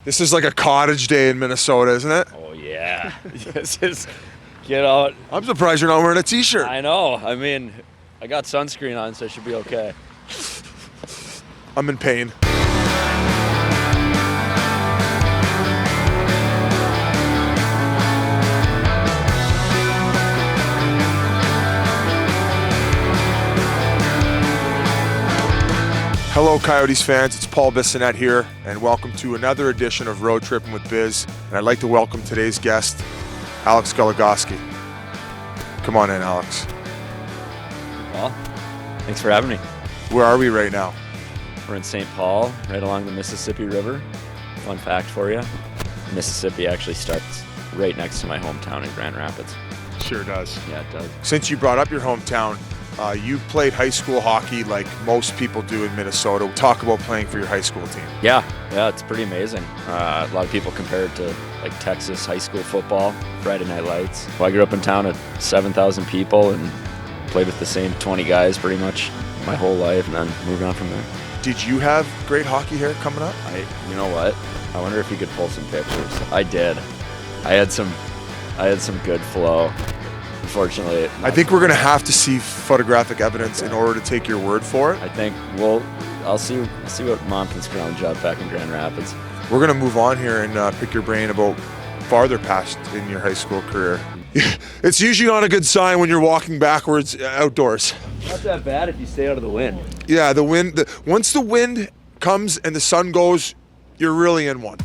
This is like a cottage day in Minnesota, isn't it? Oh, yeah. This is, get out. I'm surprised you're not wearing a t-shirt. I know. I mean, I got sunscreen on, so I should be okay. I'm in pain. Hello, Coyotes fans. It's Paul Bissonnette here, and welcome to another edition of Road Trippin with Biz. And I'd like to welcome today's guest, Alex Goligoski. Come on in, Alex. Well, thanks for having me. Where are we right now? We're in St. Paul, right along the Mississippi River. Fun fact for you, Mississippi actually starts right next to my hometown in Grand Rapids. Sure does. Yeah, it does. Since you brought up your hometown, you played high school hockey like most people do in Minnesota. Talk about playing for your high school team. Yeah, it's pretty amazing. A lot of people compare it to like Texas high school football, Friday Night Lights. Well, I grew up in town at 7,000 people and played with the same 20 guys pretty much my whole life, and then moved on from there. Did you have great hockey hair coming up? You know what? I wonder if you could pull some pictures. I did. I had some good flow. Unfortunately, I think we're going to have to see photographic evidence in order to take your word for it. I think I'll see what Mom can scrounge up back in Grand Rapids. We're going to move on here and pick your brain about farther past in your high school career. It's usually not a good sign when you're walking backwards outdoors. Not that bad if you stay out of the wind. Yeah, the wind. Once the wind comes and the sun goes, you're really in one.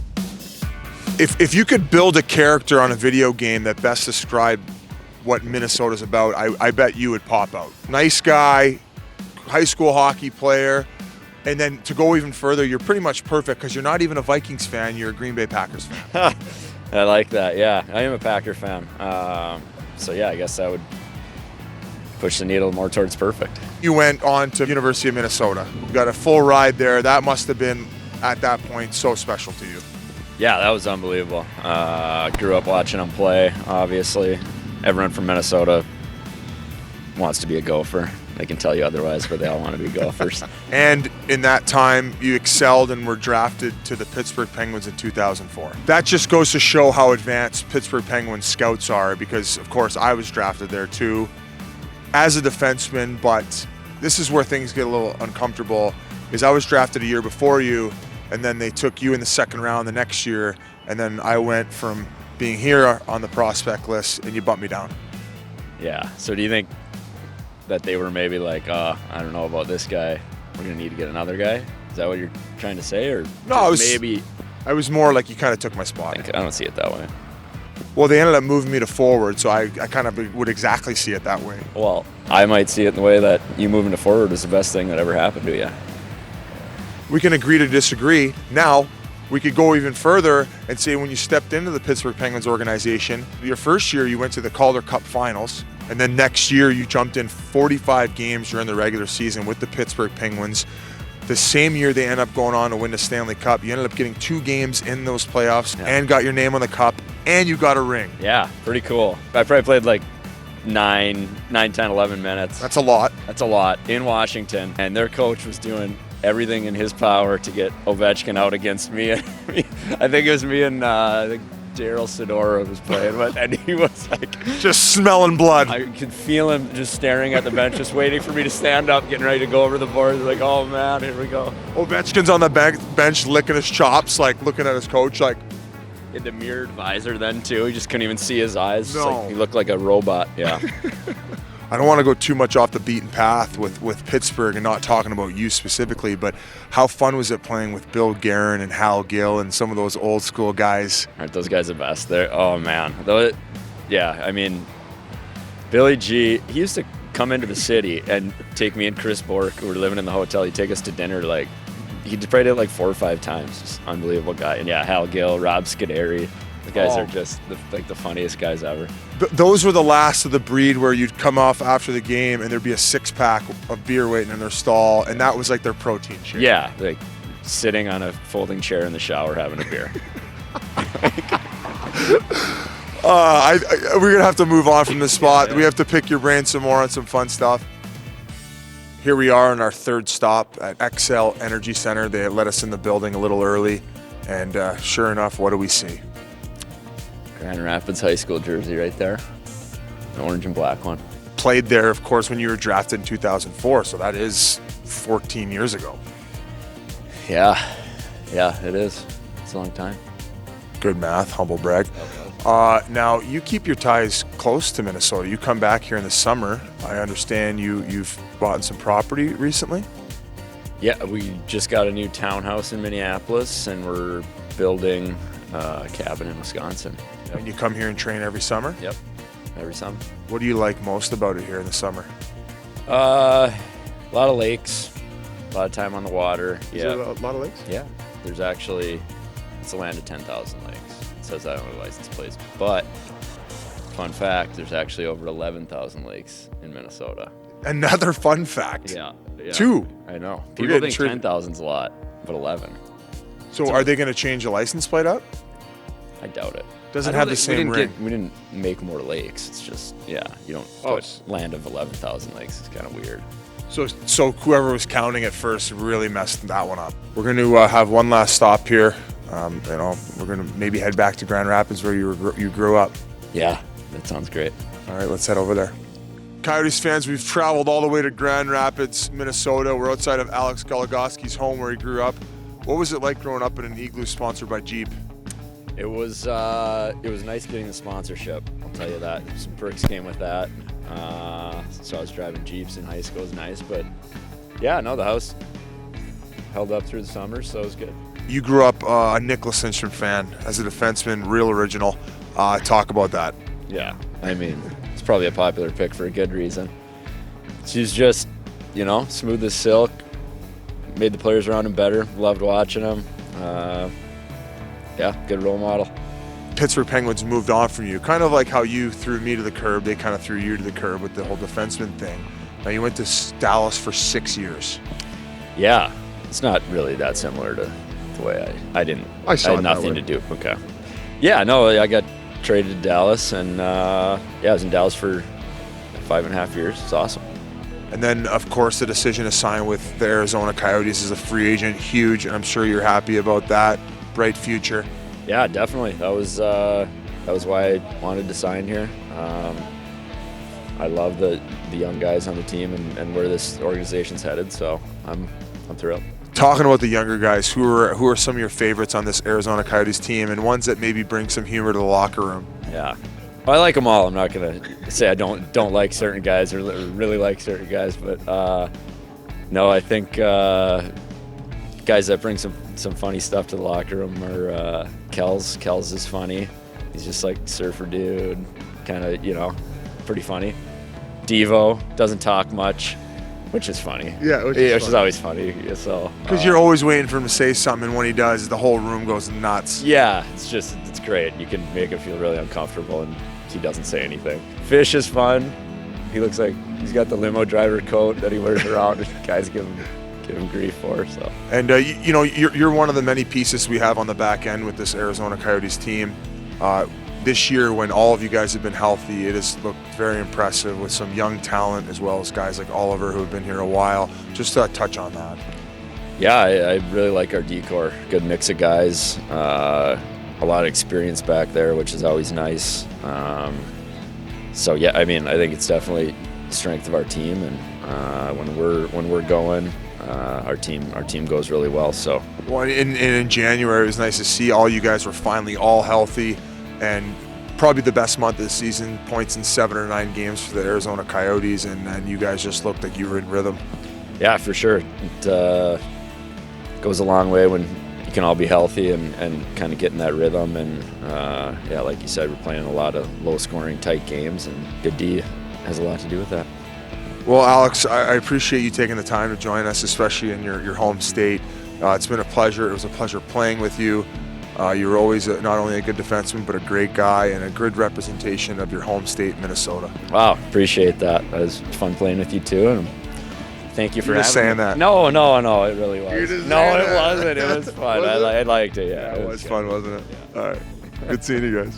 If you could build a character on a video game that best described what Minnesota's about, I bet you would pop out. Nice guy, high school hockey player, and then to go even further, you're pretty much perfect because you're not even a Vikings fan, you're a Green Bay Packers fan. I like that, yeah. I am a Packer fan. So yeah, I guess that would push the needle more towards perfect. You went on to University of Minnesota. You got a full ride there. That must have been, at that point, so special to you. Yeah, that was unbelievable. Grew up watching them play, obviously. Everyone from Minnesota wants to be a Gopher. They can tell you otherwise, but they all want to be Gophers. And in that time, you excelled and were drafted to the Pittsburgh Penguins in 2004. That just goes to show how advanced Pittsburgh Penguins scouts are, because, of course, I was drafted there too as a defenseman, but this is where things get a little uncomfortable, is I was drafted a year before you, and then they took you in the second round the next year, and then I went from being here on the prospect list, and you bumped me down. Yeah. So do you think that they were maybe like, I don't know about this guy, we're going to need to get another guy? Is that what you're trying to say? Or no, I was more like you kind of took my spot. I don't see it that way. Well, they ended up moving me to forward, so I kind of would exactly see it that way. Well, I might see it in the way that you moving to forward is the best thing that ever happened to you. We can agree to disagree. Now, we could go even further and say when you stepped into the Pittsburgh Penguins organization, your first year you went to the Calder Cup finals, and then next year you jumped in 45 games during the regular season with the Pittsburgh Penguins. The same year they ended up going on to win the Stanley Cup. You ended up getting 2 games in those playoffs and got your name on the cup, and you got a ring. Yeah, pretty cool. I probably played like 9, 10, 11 minutes. That's a lot. That's a lot in Washington, and their coach was doing everything in his power to get Ovechkin out against me. I think it was me and Daryl Sidora was playing, and he was like just smelling blood. I could feel him just staring at the bench, just waiting for me to stand up, getting ready to go over the board. Like, oh man, here we go. Ovechkin's on the bench licking his chops, like looking at his coach, like in the mirrored visor. Then too, he just couldn't even see his eyes. No. Like, he looked like a robot. Yeah. I don't want to go too much off the beaten path with Pittsburgh and not talking about you specifically, but how fun was it playing with Bill Guerin and Hal Gill and some of those old school guys? Aren't those guys the best? Oh man. Yeah, I mean, Billy G, he used to come into the city and take me and Chris Bork, who were living in the hotel, he'd take us to dinner. Like, he probably did it like 4 or 5 times. Just unbelievable guy. And yeah, Hal Gill, Rob Scuderi. The guys are just the funniest guys ever. Those were the last of the breed where you'd come off after the game and there'd be a 6-pack of beer waiting in their stall, and that was like their protein shake. Yeah, like sitting on a folding chair in the shower having a beer. We're going to have to move on from this spot. Yeah. We have to pick your brain some more on some fun stuff. Here we are on our third stop at XL Energy Center. They let us in the building a little early. And sure enough, what do we see? Grand Rapids High School jersey right there. An orange and black one. Played there, of course, when you were drafted in 2004, so that is 14 years ago. Yeah, it is. It's a long time. Good math, humble brag. Now, you keep your ties close to Minnesota. You come back here in the summer. I understand you've bought some property recently? Yeah, we just got a new townhouse in Minneapolis, and we're building a cabin in Wisconsin. Yep. And you come here and train every summer? Yep, every summer. What do you like most about it here in the summer? A lot of lakes, a lot of time on the water. Is there a lot of lakes? Yeah, there's actually, it's a land of 10,000 lakes. It says that on the license plates. But, fun fact, there's actually over 11,000 lakes in Minnesota. Another fun fact. Yeah. 2. I know. We're People getting think 10,000's a lot, but 11. So are they going to change the license plate up? I doubt it. Doesn't have the same ring. We didn't make more lakes. It's just, you don't put land of 11,000 lakes. It's kind of weird. So whoever was counting at first really messed that one up. We're going to have one last stop here. We're going to maybe head back to Grand Rapids where you grew up. Yeah, that sounds great. All right, let's head over there. Coyotes fans, we've traveled all the way to Grand Rapids, Minnesota. We're outside of Alex Goligoski's home where he grew up. What was it like growing up in an igloo sponsored by Jeep? It was nice getting the sponsorship. I'll tell you that. Some perks came with that. So I was driving Jeeps in high school. It was nice, but yeah, no, the house held up through the summer, so it was good. You grew up a Nicholas Lindstrom fan as a defenseman, real original. Talk about that. Yeah, I mean, it's probably a popular pick for a good reason. She's just, smooth as silk. Made the players around him better. Loved watching him. Good role model. Pittsburgh Penguins moved on from you. Kind of like how you threw me to the curb, they kind of threw you to the curb with the whole defenseman thing. Now you went to Dallas for 6 years. Yeah, it's not really that similar to the way I had nothing to do. Okay. Yeah, no, I got traded to Dallas, and I was in Dallas for 5.5 years. It's awesome. And then, of course, the decision to sign with the Arizona Coyotes as a free agent, huge, and I'm sure you're happy about that. Bright future. Yeah, definitely. That was why I wanted to sign here. I love the young guys on the team and where this organization's headed, so I'm thrilled. Talking about the younger guys, who are some of your favorites on this Arizona Coyotes team, and ones that maybe bring some humor to the locker room? Yeah. Well, I like them all. I'm not going to say I don't like certain guys or really like certain guys, but no, I think guys that bring some funny stuff to the locker room are Kells. Kells is funny. He's just like surfer dude, kind of, pretty funny. Devo doesn't talk much, which is funny. Yeah, which is always funny. So because you're always waiting for him to say something, and when he does, the whole room goes nuts. Yeah, it's great. You can make him feel really uncomfortable, and he doesn't say anything. Fish is fun. He looks like he's got the limo driver coat that he wears around, and guys give him grief for. So. And you're one of the many pieces we have on the back end with this Arizona Coyotes team. This year, when all of you guys have been healthy, it has looked very impressive with some young talent as well as guys like Oliver who have been here a while. Just touch on that. Yeah, I really like our decor. Good mix of guys. A lot of experience back there, which is always nice. So yeah, I think it's definitely the strength of our team, and when we're going, our team goes really well. So well, in January, it was nice to see all you guys were finally all healthy, and probably the best month of the season, points in 7 or 9 games for the Arizona Coyotes, and you guys just looked like you were in rhythm. Yeah, for sure. It goes a long way when you can all be healthy and kind of get in that rhythm. And like you said, we're playing a lot of low-scoring, tight games, and Good D has a lot to do with that. Well, Alex, I appreciate you taking the time to join us, especially in your home state. It's been a pleasure. It was a pleasure playing with you. You were always not only a good defenseman, but a great guy and a good representation of your home state, Minnesota. Wow, appreciate that. It was fun playing with you too, and thank you for just saying me. that. No, it really was. It wasn't. It was fun. I liked it. Yeah, it was fun, wasn't it? Yeah. All right. Good seeing you guys.